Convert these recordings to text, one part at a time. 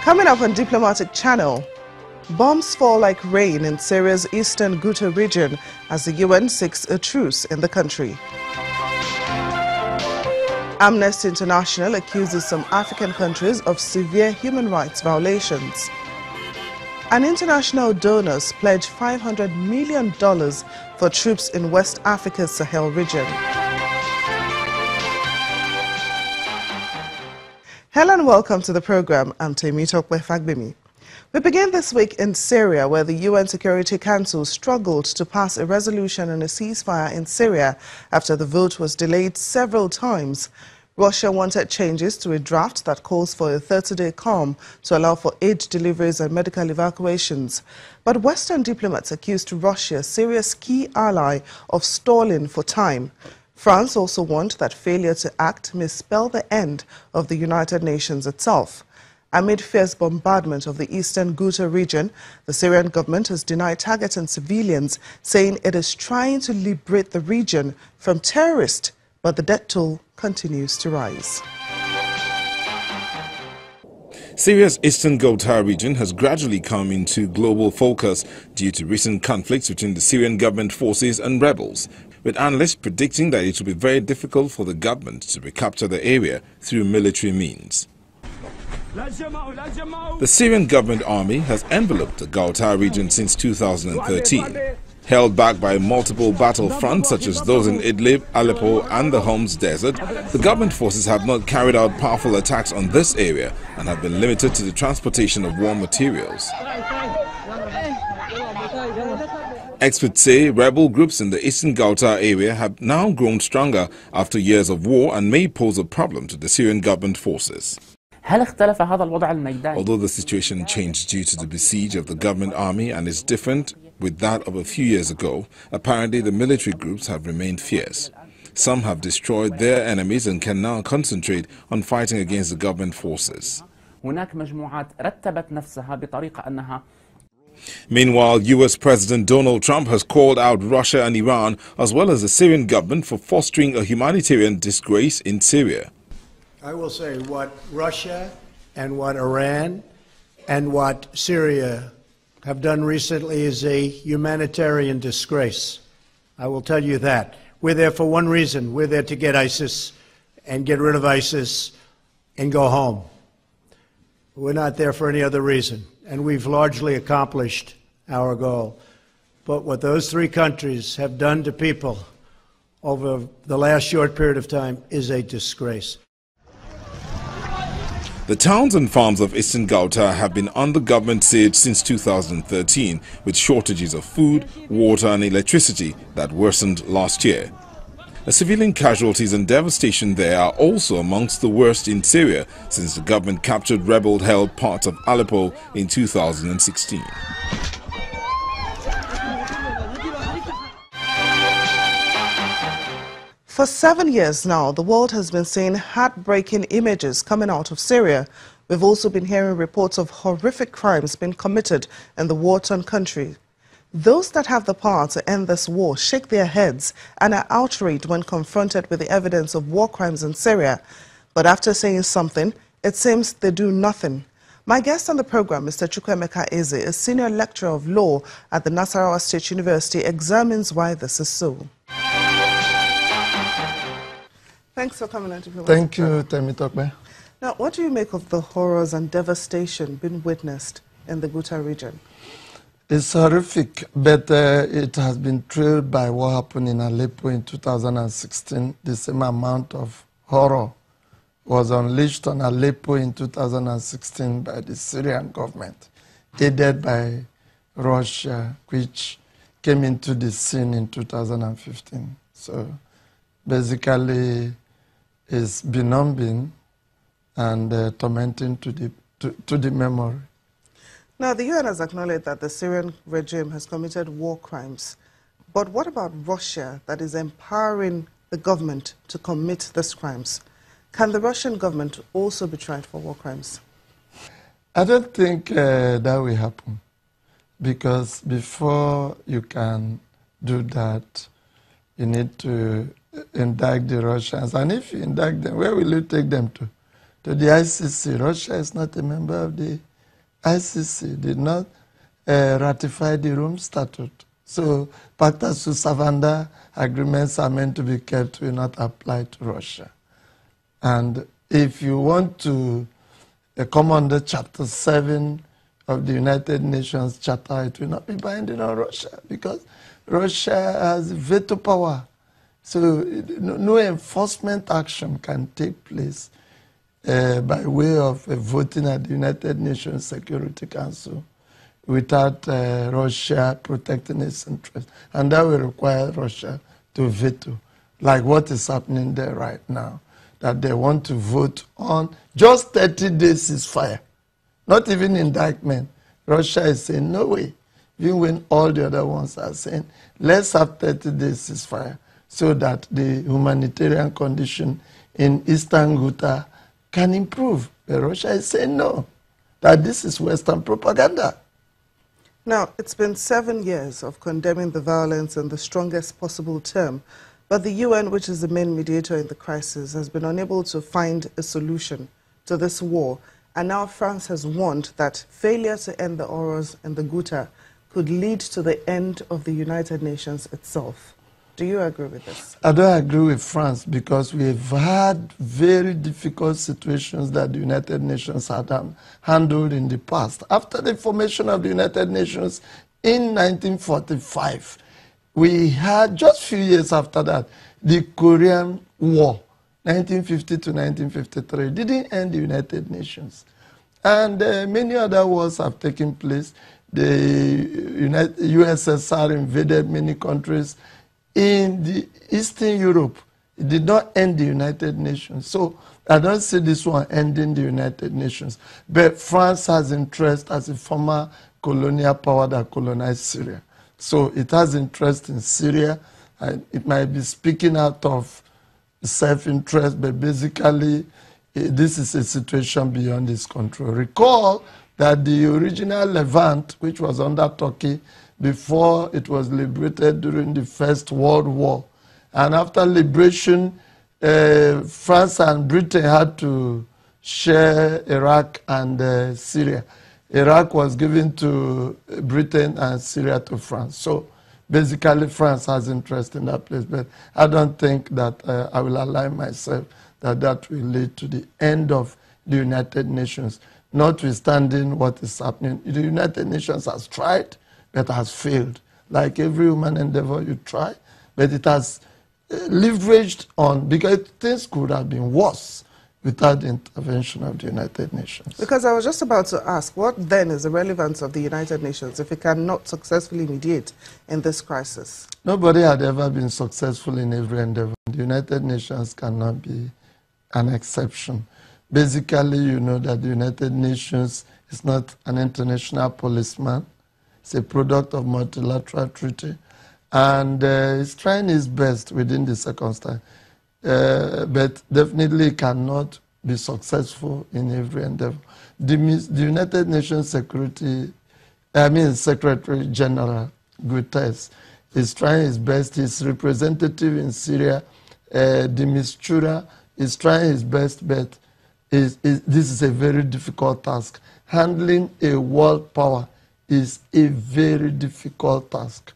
Coming up on Diplomatic Channel, bombs fall like rain in Syria's eastern Ghouta region as the UN seeks a truce in the country. Amnesty International accuses some African countries of severe human rights violations. And international donors pledge $500 million for troops in West Africa's Sahel region. Hello and welcome to the program. I'm Temitope Fagbemi. We begin this week in Syria, where the UN Security Council struggled to pass a resolution on a ceasefire in Syria after the vote was delayed several times. Russia wanted changes to a draft that calls for a 30-day calm to allow for aid deliveries and medical evacuations. But Western diplomats accused Russia, Syria's key ally, of stalling for time. France also warned that failure to act may spell the end of the United Nations itself. Amid fierce bombardment of the eastern Ghouta region, the Syrian government has denied targeting civilians, saying it is trying to liberate the region from terrorists, but the death toll continues to rise. Syria's eastern Ghouta region has gradually come into global focus due to recent conflicts between the Syrian government forces and rebels, with analysts predicting that it will be very difficult for the government to recapture the area through military means. The Syrian government army has enveloped the Ghouta region since 2013. Held back by multiple battle fronts such as those in Idlib, Aleppo and the Homs Desert, the government forces have not carried out powerful attacks on this area and have been limited to the transportation of war materials. Experts say rebel groups in the eastern Ghouta area have now grown stronger after years of war and may pose a problem to the Syrian government forces. Although the situation changed due to the siege of the government army and is different with that of a few years ago, apparently the military groups have remained fierce. Some have destroyed their enemies and can now concentrate on fighting against the government forces. Meanwhile, US President Donald Trump has called out Russia and Iran as well as the Syrian government for fostering a humanitarian disgrace in Syria. I will say what Russia and what Iran and what Syria have done recently is a humanitarian disgrace. I will tell you that. We're there for one reason. We're there to get ISIS and get rid of ISIS and go home. We're not there for any other reason. And we've largely accomplished our goal. But what those three countries have done to people over the last short period of time is a disgrace. The towns and farms of eastern Ghouta have been under government siege since 2013, with shortages of food, water and electricity that worsened last year. The civilian casualties and devastation there are also amongst the worst in Syria since the government captured rebel-held parts of Aleppo in 2016. For 7 years now, the world has been seeing heartbreaking images coming out of Syria. We've also been hearing reports of horrific crimes being committed in the war-torn country. Those that have the power to end this war shake their heads and are outraged when confronted with the evidence of war crimes in Syria. But after saying something, it seems they do nothing. My guest on the program, Mr. Chukwuemeka Eze, a senior lecturer of law at the Nasarawa State University, examines why this is so. Thanks for coming on to Diplomatic. Thank you, Temitope. Now, what do you make of the horrors and devastation being witnessed in the Ghouta region? It's horrific, but it has been trailed by what happened in Aleppo in 2016. The same amount of horror was unleashed on Aleppo in 2016 by the Syrian government, aided by Russia, which came into the scene in 2015. So basically, it's benumbing and tormenting to the memory. Now, the UN has acknowledged that the Syrian regime has committed war crimes. But what about Russia that is empowering the government to commit these crimes? Can the Russian government also be tried for war crimes? I don't think that will happen, because before you can do that, you need to indict the Russians. And if you indict them, where will you take them to? To the ICC. Russia is not a member of the ICC did not ratify the Rome Statute. So Pacta Sunt Servanda agreements are meant to be kept, will not apply to Russia. And if you want to come under Chapter 7 of the United Nations Charter, it will not be binding on Russia because Russia has veto power. So no enforcement action can take place by way of voting at the United Nations Security Council without Russia protecting its interests. And that will require Russia to veto, like what is happening there right now, that they want to vote on just 30 days ceasefire, not even indictment. Russia is saying, no way, even when all the other ones are saying, let's have 30 days ceasefire so that the humanitarian condition in Eastern Ghouta can improve. But Russia is saying no, that this is Western propaganda. Now, it's been 7 years of condemning the violence in the strongest possible term, but the UN, which is the main mediator in the crisis, has been unable to find a solution to this war. And now France has warned that failure to end the horrors in the Ghouta could lead to the end of the United Nations itself. Do you agree with this? I don't agree with France because we've had very difficult situations that the United Nations had handled in the past. After the formation of the United Nations in 1945, we had, just a few years after that, the Korean War, 1950 to 1953, didn't end the United Nations. And many other wars have taken place. The USSR invaded many countries. In the Eastern Europe, it did not end the United Nations. So I don't see this one ending the United Nations. But France has interest as a former colonial power that colonized Syria. So it has interest in Syria. And it might be speaking out of self-interest, but basically this is a situation beyond its control. Recall that the original Levant, which was under Turkey, before it was liberated during the First World War. And after liberation, France and Britain had to share Iraq and Syria. Iraq was given to Britain and Syria to France. So basically France has interest in that place. But I don't think that I will align myself that that will lead to the end of the United Nations, notwithstanding what is happening. The United Nations has tried, but has failed. Like every human endeavor you try, but it has leveraged on, because things could have been worse without the intervention of the United Nations. Because I was just about to ask, what then is the relevance of the United Nations if it cannot successfully mediate in this crisis? Nobody had ever been successful in every endeavor. The United Nations cannot be an exception. Basically, you know that the United Nations is not an international policeman. It's a product of multilateral treaty, and it's trying its best within the circumstance, but definitely cannot be successful in every endeavor. The United Nations Secretary General Guterres is trying his best. His representative in Syria, de Mistura, is trying his best, but this is a very difficult task. Handling a world power is a very difficult task.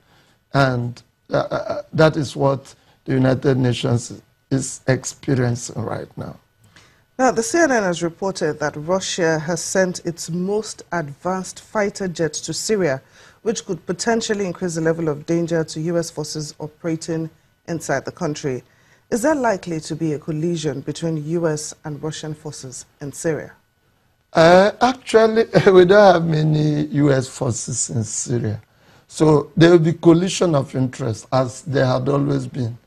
And that is what the United Nations is experiencing right now. Now, the CNN has reported that Russia has sent its most advanced fighter jets to Syria, which could potentially increase the level of danger to U.S. forces operating inside the country. Is there likely to be a collision between U.S. and Russian forces in Syria? Actually, we don't have many U.S. forces in Syria. So there will be collision of interest, as there had always been.